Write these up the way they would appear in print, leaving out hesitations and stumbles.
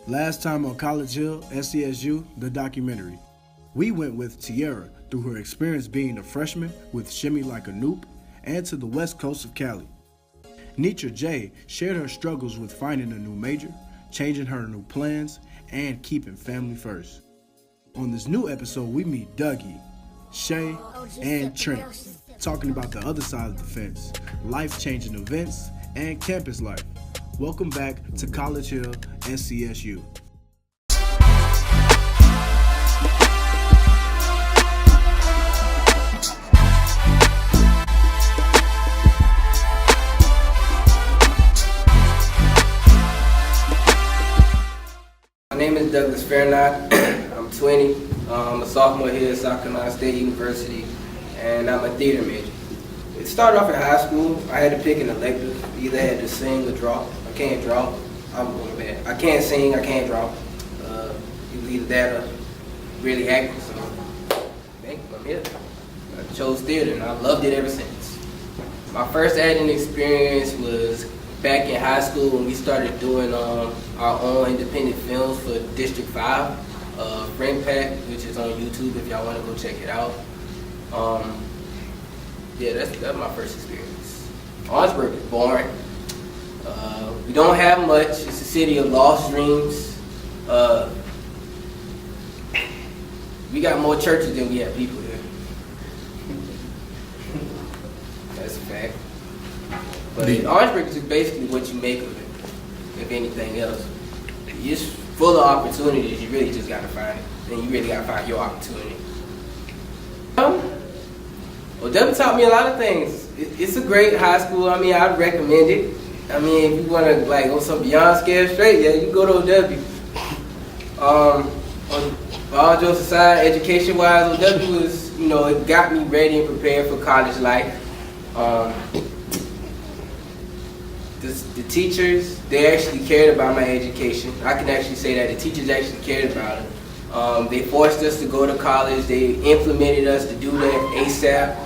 Last time on College Hill, SCSU, the documentary. We went with Tiara through her experience being a freshman with Shimmy Like a Noop and to the west coast of Cali. Nitra J shared her struggles with finding a new major, changing her new plans, and keeping family first. On this new episode, we meet Dougie, Shay, and Trent, talking about the other side of the fence, life-changing events, and campus life. Welcome back to College Hill, SCSU. My name is Douglas Fairknott. I'm 20. I'm a sophomore here at South Carolina State University, and I'm a theater major. It started off in high school. I had to pick an elective. Either had to sing or draw. I can't draw. I'm going bad. I can't sing. I can't draw. It was either that or really acting. So I'm here. I chose theater, and I loved it ever since. My first acting experience was back in high school when we started doing our own independent films for District 5, Friend Pack, which is on YouTube if y'all want to go check it out. Yeah, that's my first experience. Orangeburg is boring. We don't have much. It's a city of lost dreams. We got more churches than we have people here. That's a fact. But Orangeburg is basically what you make of it, if anything else. It's full of opportunities. You really just gotta find it. And you really gotta find your opportunity. Well, W taught me a lot of things. It's a great high school. I mean, I'd recommend it. I mean, if you want to go some beyond scared straight, yeah, you can go to OW. All jokes aside, education-wise, OW was, it got me ready and prepared for college life. The teachers, they actually cared about my education. I can actually say that the teachers actually cared about it. They forced us to go to college. They implemented us to do that ASAP.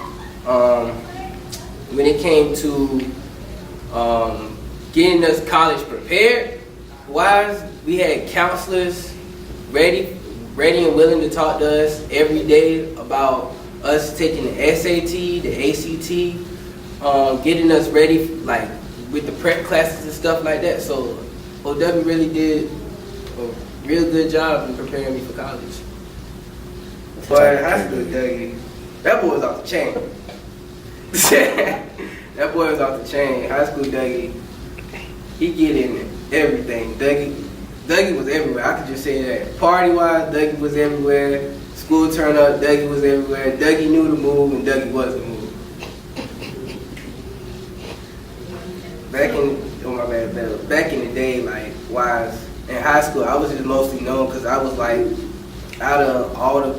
When it came to getting us college prepared, we had counselors ready and willing to talk to us every day about us taking the SAT, the ACT, getting us ready with the prep classes and stuff like that. So OW really did a real good job in preparing me for college. But high school Dougie, that boy was off the chain. That boy was off the chain. High school Dougie, he get in everything. Dougie was everywhere. I could just say that. Party-wise, Dougie was everywhere. School turn up, Dougie was everywhere. Dougie knew the move, and Dougie was the move. Back in the day, in high school, I was just mostly known because I was out of all the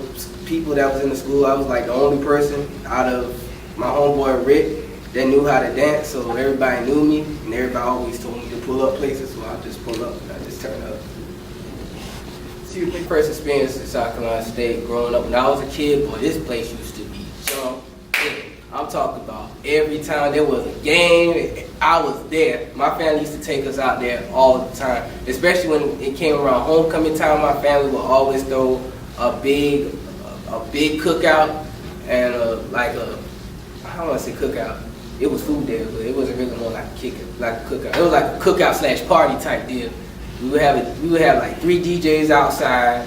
people that was in the school, I was the only person out of my homeboy Rick that knew how to dance, so everybody knew me, and everybody always told me to pull up places, so I just pull up and I just turn up. See, my first experience at South Carolina State growing up, when I was a kid, boy, this place used to be jumping. I'm talking about every time there was a game, I was there. My family used to take us out there all the time, especially when it came around homecoming time. My family would always throw a big cookout and I don't want to say cookout. It was food there, but it wasn't really more like a cookout. It was like a cookout / party type deal. We would have 3 DJs outside.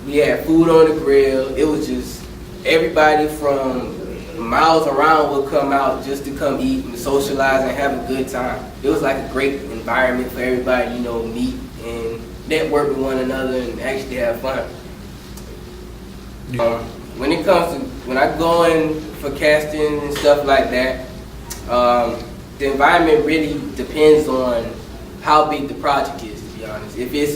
We had food on the grill. It was just everybody from miles around would come out just to come eat and socialize and have a good time. It was like a great environment for everybody, meet and network with one another and actually have fun. Yeah. When I go in for casting and stuff like that, the environment really depends on how big the project is, to be honest. If it's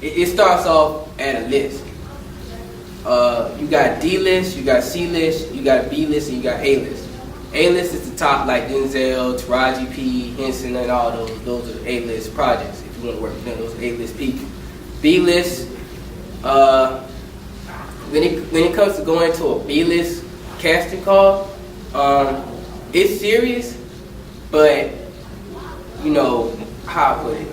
it starts off at a list. You got D-list, you got C-list, you got B-list, and you got A-list. A-list is the top, like Denzel, Taraji P, Henson, and all those. Those are A-list projects. If you want to work with them, those are A-list people. B-list, when it comes to going to a B-list casting call. It's serious, but you know how I put it.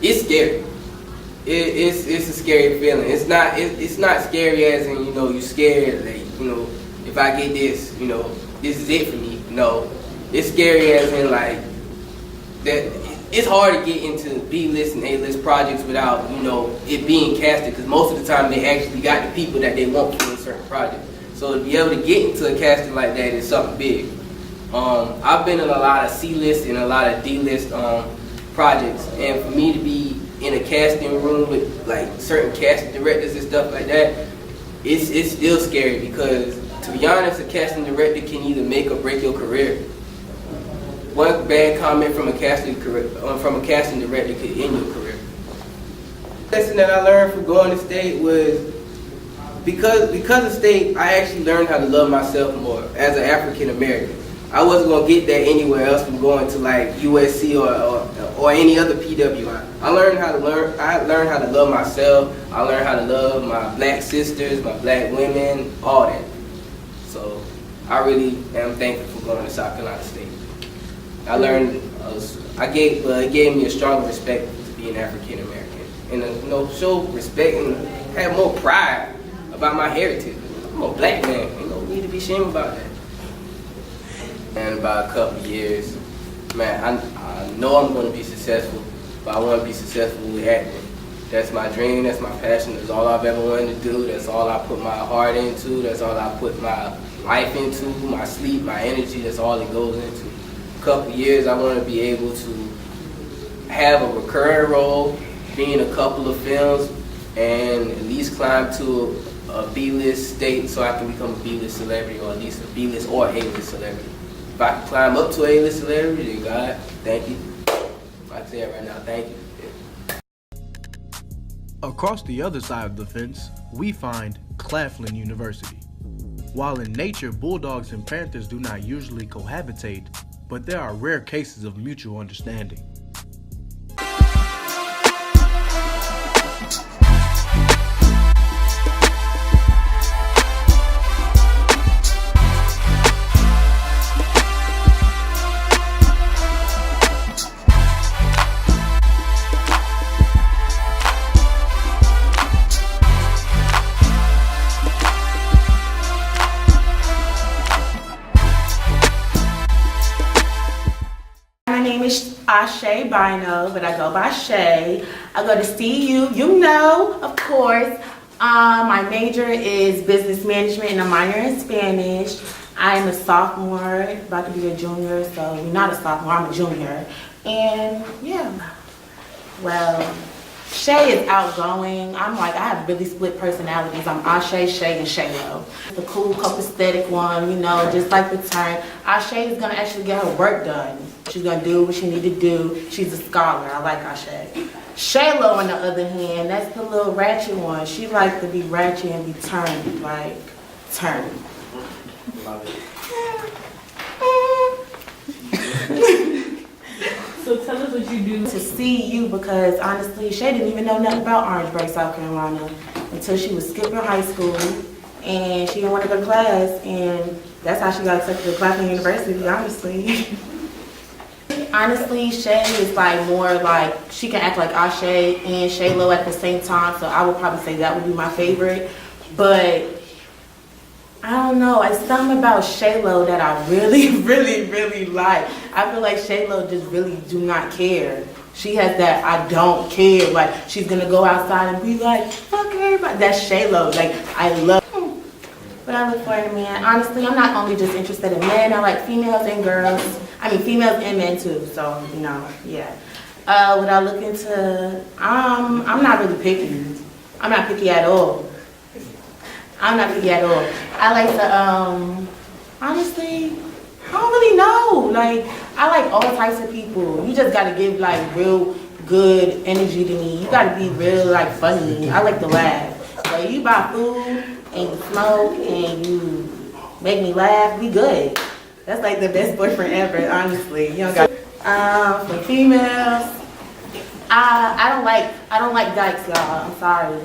It's scary. It's a scary feeling. It's not scary as in, you know, you scared, like, you know, if I get this, you know, this is it for me. No, it's scary as in like that. It's hard to get into B-list and A-list projects without, you know, it being casted, because most of the time they actually got the people that they want for a certain project. So to be able to get into a casting like that is something big. I've been in a lot of C-list and a lot of D-list projects, and for me to be in a casting room with like certain casting directors and stuff like that, it's still scary, because to be honest, a casting director can either make or break your career. One bad comment from a casting director could end your career. The lesson that I learned from going to state was because of state, I actually learned how to love myself more as an African American. I wasn't gonna get that anywhere else from going to like USC or any other PWI. I learned how to love myself. I learned how to love my black sisters, my black women, all that. So I really am thankful for going to South Carolina State. I learned, it gave me a stronger respect to being African American, and you know, show respect and have more pride about my heritage. I'm a black man, you know, need to be ashamed about that. And about a couple of years, man, I know I'm going to be successful, but I want to be successful with acting. That's my dream, that's my passion, that's all I've ever wanted to do, that's all I put my heart into, that's all I put my life into, my sleep, my energy, that's all it goes into. Couple years, I want to be able to have a recurring role, be in a couple of films, and at least climb to a B-list state so I can become a B-list celebrity, or at least a B-list or A-list celebrity. If I can climb up to A-list celebrity, then God, thank you. I say it right now, thank you. Across the other side of the fence, we find Claflin University. While in nature, bulldogs and panthers do not usually cohabitate, but there are rare cases of mutual understanding. Ashay Bino, but I go by Shay. I go to SCSU, you know, of course. My major is business management and a minor in Spanish. I am a sophomore, about to be a junior, so you're not a sophomore, I'm a junior. And yeah, well, Shay is outgoing. I have really split personalities. I'm Ashay, Shay, and Shaylo. The cool, copacetic one, you know, just like the term. Ashay is gonna actually get her work done. She's gonna do what she need to do. She's a scholar. I like Ashay. Shaylo, on the other hand, that's the little ratchet one. She likes to be ratchet and be turned, like turned. Love it. So tell us what you do to see you, because honestly, Shay didn't even know nothing about Orangeburg, South Carolina, until she was skipping high school, and she didn't want to go to class, and that's how she got accepted to Claflin University, honestly. Honestly, Shay is like more like, she can act like Ashay and Shaylo at the same time, so I would probably say that would be my favorite. But I don't know, it's something about Shaylo that I really, really, really like. I feel like Shaylo just really do not care. She has that I don't care, like she's gonna go outside and be like, fuck everybody. That's Shaylo, like I love her. But I look for in a man. Honestly, I'm not only just interested in men, I like females and girls. I mean females and men too, so you know, yeah. What I look into, I'm not really picky. I'm not picky at all. I'm not picky at all. I like to, honestly, I don't really know. Like, I like all types of people. You just gotta give like real good energy to me. You gotta be real like funny. I like to laugh. So you buy food and you smoke and you make me laugh, we good. That's like the best boyfriend ever, honestly. You don't got, for females, I don't like dykes, y'all. I'm sorry.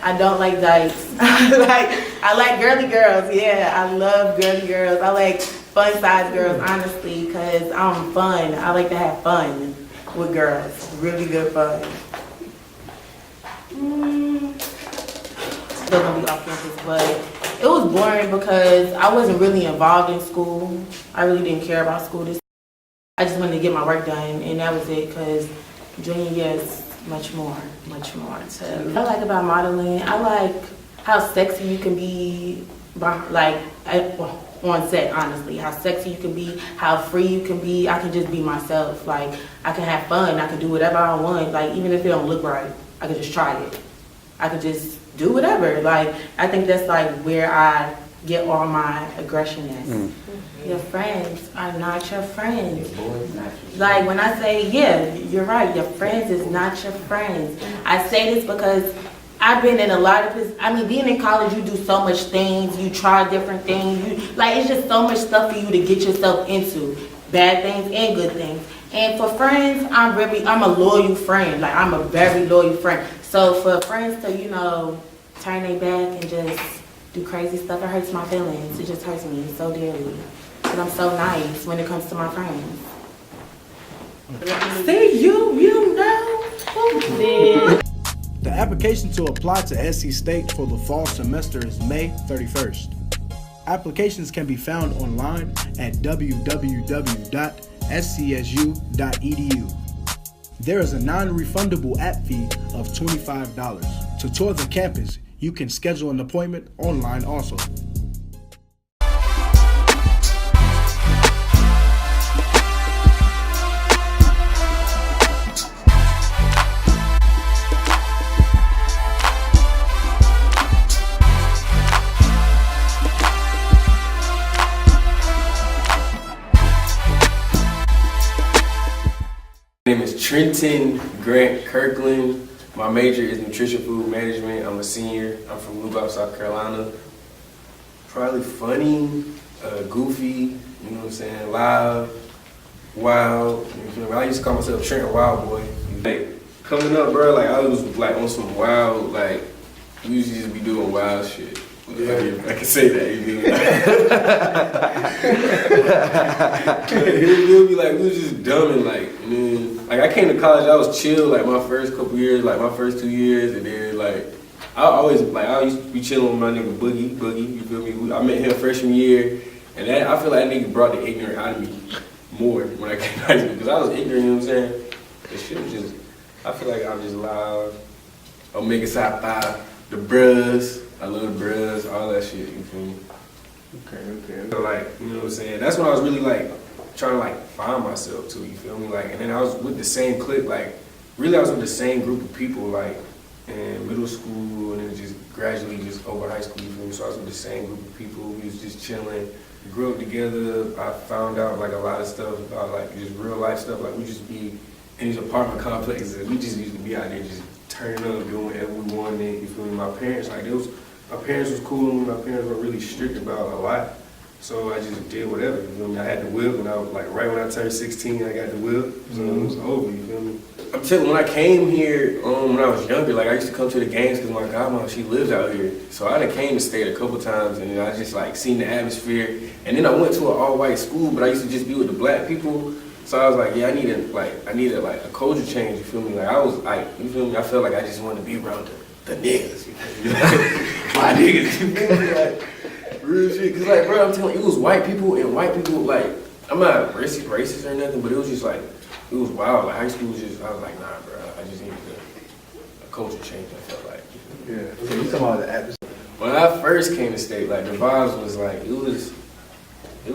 I don't like dykes. I like girly girls. Yeah, I love girly girls. I like fun size girls, honestly, because I'm fun. I like to have fun with girls. Really good fun. Still gonna be off campus, but it was boring because I wasn't really involved in school. I really didn't care about school. I just wanted to get my work done, and that was it, because junior year is much more to. I like about modeling, I like how sexy you can be, on set, honestly. How sexy you can be, how free you can be. I can just be myself. Like, I can have fun, I can do whatever I want. Like, even if it don't look right, I can just try it. I could just do whatever. Like, I think that's like where I get all my aggression at. Your friends are not your friends. Like, when I say, yeah, you're right, your friends is not your friends. I say this because I've been in a lot of, being in college, you do so much things, you try different things, it's just so much stuff for you to get yourself into, bad things and good things. And for friends, I'm a loyal friend. Like, I'm a very loyal friend. So for friends to, turn their back and just do crazy stuff, it hurts my feelings. It just hurts me so dearly. But I'm so nice when it comes to my friends. See, you know. The application to apply to SC State for the fall semester is May 31st. Applications can be found online at www.scsu.edu. There is a non-refundable app fee of $25. To tour the campus, you can schedule an appointment online also. My name is Trenton Grant Kirkland. My major is nutrition food management. I'm a senior. I'm from Orangeburg, South Carolina. Probably funny, goofy, you know what I'm saying, loud, wild. You feel me? I used to call myself Trenton Wild Boy. Like, coming up, bro, I was on some wild, we used to just be doing wild shit. Yeah. I can say that, you feel me? We was just dumb and I came to college, I was chill, my first couple years, my first 2 years, and then, I used to be chilling with my nigga Boogie, you feel me? I met him freshman year, and I feel like that nigga brought the ignorant out of me more when I came to high school, because I was ignorant, you know what I'm saying? That shit was just, I feel like I'm just loud, Omega Psi Phi, the bruhs, I love the bruhs, all that shit, you feel me? Okay. So, you know what I'm saying? That's when I was really, trying to, find myself, too, you feel me? And then I was with the same clique, really I was with the same group of people, in middle school, and then just gradually just over high school, you feel me? So I was with the same group of people, we was just chilling, we grew up together. I found out, a lot of stuff about, just real life stuff, we just be in these apartment complexes, and we just used to be out there just turning up, doing whatever we wanted, you feel me? My parents, my parents was cool, and my parents were really strict about a lot. So I just did whatever, you feel me? I had the whip, and I was right when I turned 16, I got the whip, so it was over, you feel me? I'm telling you, when I came here, when I was younger, I used to come to the games because my godmom, she lives out here. So I done came and stayed a couple times, and then I just seen the atmosphere. And then I went to an all-white school, but I used to just be with the black people. So I was like, yeah, I needed a culture change, you feel me? You feel me? I felt like I just wanted to be around the niggas, you feel me? My niggas, you feel me? Real shit, cause bro, I'm telling you, it was white people, and white people, I'm not racist or nothing, but it was just it was wild. High school was just, I was like, nah, bro, I just needed a culture change. I felt like. Yeah. So you talking about the atmosphere? When I first came to state, the vibes was it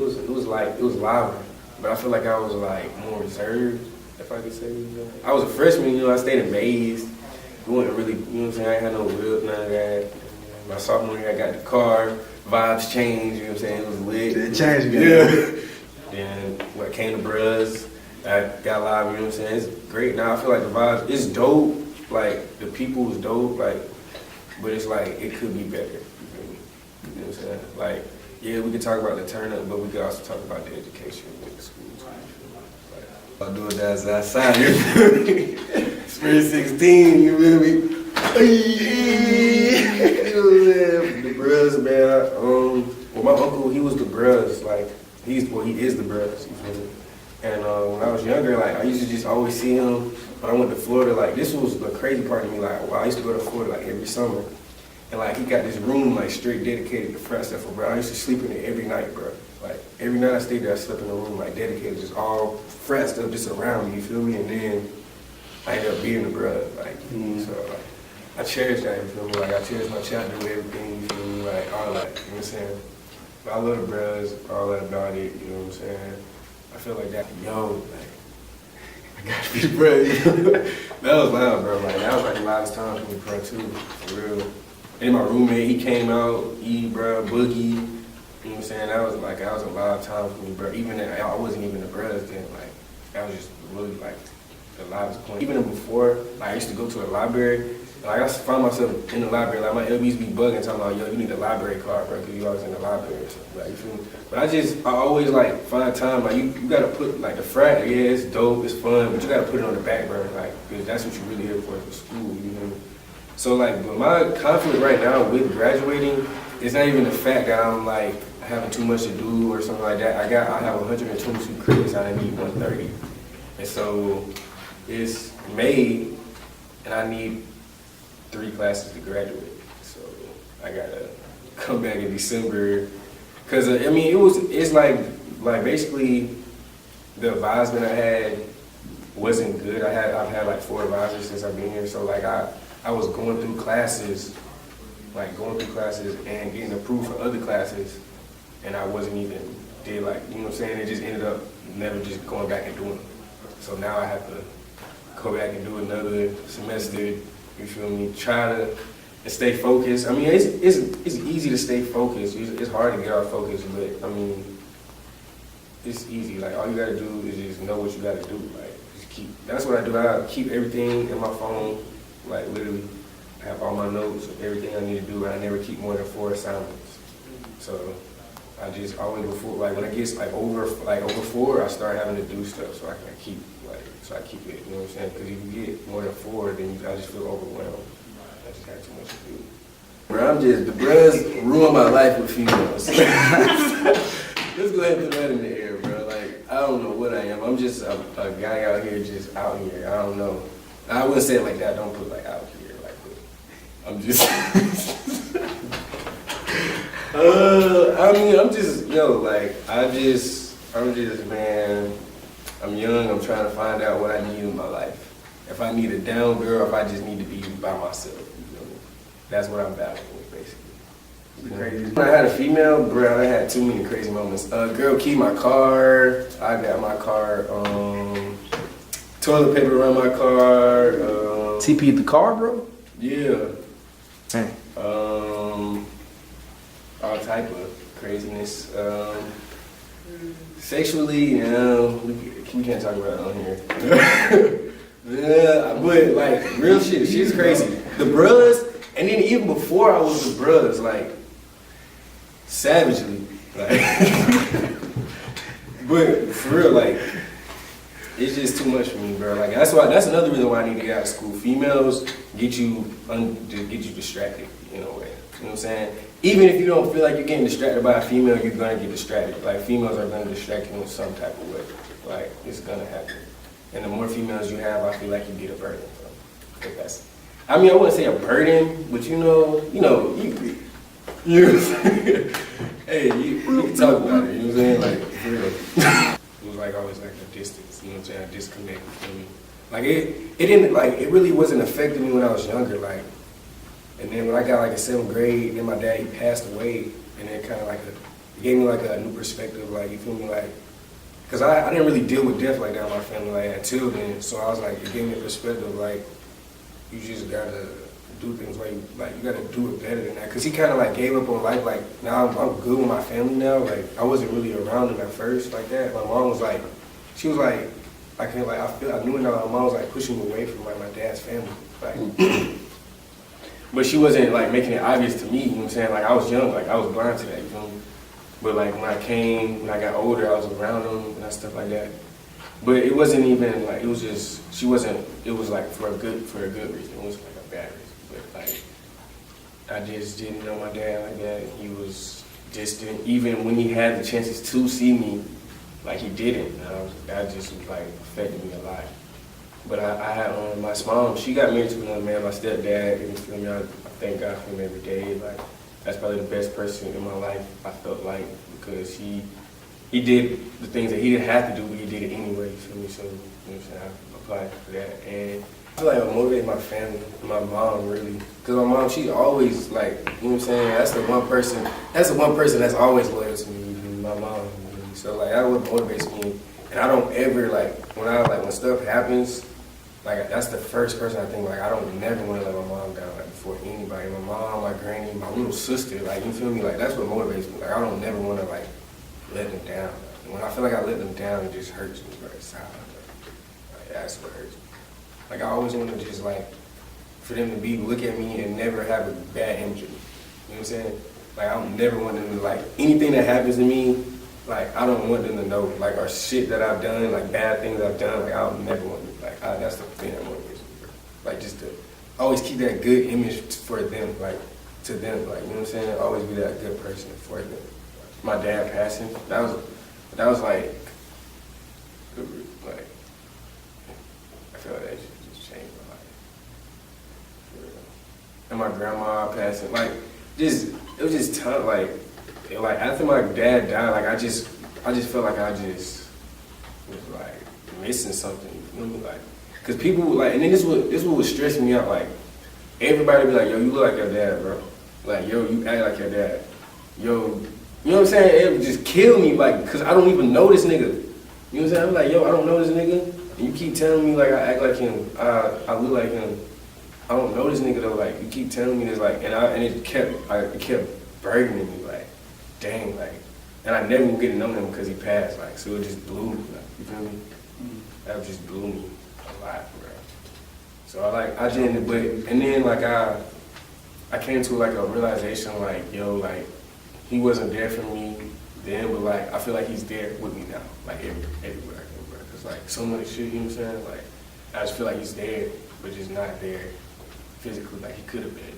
was louder, but I feel like I was more reserved, if I could say. I was a freshman, I stayed in Maze. It wasn't really, you know what I'm saying? I ain't had no whip, none of that. My sophomore year, I got the car. Vibes changed, you know what I'm saying? It was lit. It changed, yeah. Then when I came to Bruhs, I got live, you know what I'm saying? It's great now. I feel like the vibes, it's dope. The people is dope, but it's it could be better. You feel me? You know what I'm saying? Yeah, we could talk about the turn up, but we could also talk about the education with the schools. I'll do it as outside, you feel me? Spring 16, you feel me? The bruhs, man. Well, my uncle, he was the bruhs. Like, he is the bruhs, you feel me? And when I was younger, like, I used to just always see him. When I went to Florida, like, this was the crazy part of me. Like, well, I used to go to Florida, like, every summer. And, like, he got this room, like, straight dedicated to frat stuff, bro. I used to sleep in it every night, bro. Like, every night I stayed there, I slept in a room, like, dedicated, just all frat stuff just around me, you feel me? And then I ended up being the bruh, like, so, like, I cherish that, you feel me? Like, I cherish my chapter with everything, you feel me? Like, all that, you know what I'm saying? But I love the bruhs, all that about it, you know what I'm saying? I feel like that, yo, like, I gotta be the bruh, you know? That was loud, bro. Like, that was like the loudest time for me, bro, too, for real. And my roommate, he came out, bro, Boogie, you know what I'm saying? That was a loud time for me, bro. Even then, I wasn't even the bruhs then, like, that was just really, like, the loudest point. Even before, like, I used to go to a library. Like, I found myself in the library. Like, my LBs be bugging, talking about, yo, you need a library card, bro, because you always in the library or something. Like, you feel me? But I always, like, find time. Like, you got to put, like, the frat, yeah, it's dope, it's fun, but you got to put it on the back burner, like, because that's what you're really here for school, you know? So, like, but my conflict right now with graduating is not even the fact that I'm, like, having too much to do or something like that. I have 122 credits, I need 130. And so, it's May, and I need 3 classes to graduate. So I gotta come back in December. Cause I mean, it's like basically the advisement I had wasn't good. I've had like 4 advisors since I've been here. So like I was going through classes and getting approved for other classes, and I wasn't even did like, you know what I'm saying? It just ended up never just going back and doing it. So now I have to go back and do another semester, you feel me, try to stay focused. I mean, it's easy to stay focused. It's hard to get off focus, but I mean, it's easy. Like, all you gotta do is just know what you gotta do. Like, that's what I do. I keep everything in my phone, like literally. I have all my notes of everything I need to do, and I never keep more than 4 assignments. So I just always before, like when it gets like over 4, I start having to do stuff so I can keep I keep it. You know what I'm saying? Because if you get more than 4, then I just feel overwhelmed. I just have too much to do. Bro, the bruhs ruined my life with females. Let's go ahead and put that in the air, bro. Like, I don't know what I am. I'm just a guy out here, just out here. I don't know. I wouldn't say it like that. Don't put like out here, like. I'm just. I mean, I'm just, man. I'm young, I'm trying to find out what I need in my life. If I need a down girl, if I just need to be by myself, you know? That's what I'm battling with, basically. When I had a female, bro, I had too many crazy moments. Girl keyed my car, I got my car, toilet paper around my car. TP'd the car, bro? Yeah. Hey. All type of craziness. Sexually, we can't talk about it on here. Yeah, but like real shit, she's crazy. The bruhs, and then even before I was the bruhs, like savagely, like. But for real, like it's just too much for me, bro. Like that's another reason why I need to get out of school. Females get you distracted in a way. You know what I'm saying? Even if you don't feel like you're getting distracted by a female, you're gonna get distracted. Like females are gonna distract you in some type of way. Like it's gonna happen. And the more females you have, I feel like you get a burden. I mean, I wouldn't say a burden, but you hey, you can talk about it. You know what I'm saying? Like for real. It was like always like a distance. You know what I'm saying? A disconnect from me. Like it didn't like it really wasn't affecting me when I was younger. Like. And then when I got like in 7th grade, then my dad, he passed away, and it kind of like it gave me like a new perspective, like, you feel me, like, because I didn't really deal with death like that in my family, like, until then, so I was like, it gave me a perspective, like, you just gotta do things like you gotta do it better than that, because he kind of like gave up on life, like, now I'm good with my family now, like, I wasn't really around him at first like that. My mom was like, she was like, I knew it now, my mom was like pushing me away from like my dad's family, like. But she wasn't like making it obvious to me, you know what I'm saying? Like I was young, like I was blind to that, you feel me? But like when I got older, I was around them and stuff like that. But it wasn't even like, it was just, she wasn't, it was like for a good reason. It wasn't like a bad reason. But like, I just didn't know my dad like that. He was distant. Even when he had the chances to see me, like he didn't. That just was like affected me a lot. But I had my mom, she got married to another man, my stepdad, and you feel me, I thank God for him every day. Like, that's probably the best person in my life, I felt like, because he did the things that he didn't have to do, but he did it anyway, you feel me? So, you know what I'm saying, I applied for that. And I feel like I motivated my family, my mom really. Because my mom, she always like, you know what I'm saying, that's the one person that's always loyal to me, my mom. Really. So like, that what motivates me. And I don't ever like, when stuff happens, like that's the first person I think like, I don't never want to let my mom down like before anybody. My mom, my granny, my little sister, like you feel me? Like that's what motivates me. Like I don't never want to like let them down. When I feel like I let them down, it just hurts me, bro. It's silent. Like that's what hurts me. Like I always want to just like, for them to look at me and never have a bad image of me. You know what I'm saying? Like I don't never want them to like, anything that happens to me, like I don't want them to know, like our shit that I've done, like bad things I've done, like I don't never want them, like that's the thing that motivates me, bro. Like just to always keep that good image for them, like to them, like you know what I'm saying? Always be that good person for them. My dad passing, that was like, I feel like that just changed my life. For real. And my grandma passing, like it was just tough, like after my dad died, like I just felt like I just was like missing something, you know what I mean? Like, cause people like, and then this what was stressing me out, like everybody be like, yo, you look like your dad, bro. Like, yo, you act like your dad. Yo, you know what I'm saying? It would just kill me, like, cause I don't even know this nigga. You know what I'm saying? I'm like, yo, I don't know this nigga. And you keep telling me like I act like him, I look like him. I don't know this nigga though. Like you keep telling me this, like, and it kept burdening me, like, dang, like, and I never would get to know him because he passed, like, so it just blew me, like, you feel me? That just blew me a lot, bro. So I didn't, but and then like I came to like a realization, like, yo, like he wasn't there for me then, but like I feel like he's there with me now, like everywhere I go, bro. Cause like so much shit, you know what I'm saying? Like I just feel like he's there, but just not there physically, like he could have been.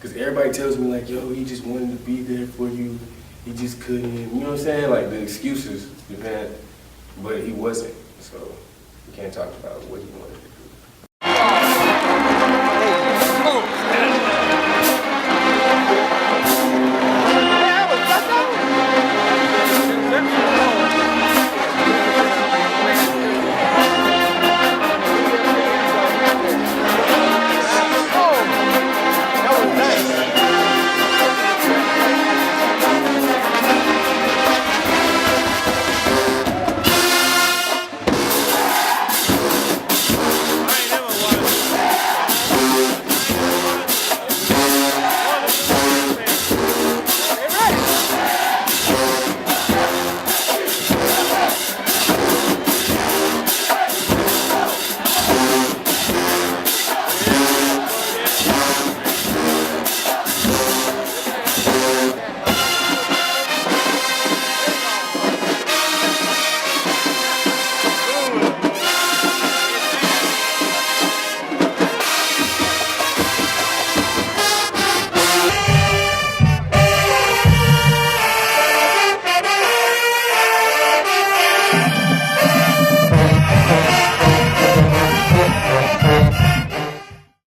Cause everybody tells me like, yo, he just wanted to be there for you, he just couldn't. You know what I'm saying? Like the excuses, man. But he wasn't. So you can't talk about what he wanted to do.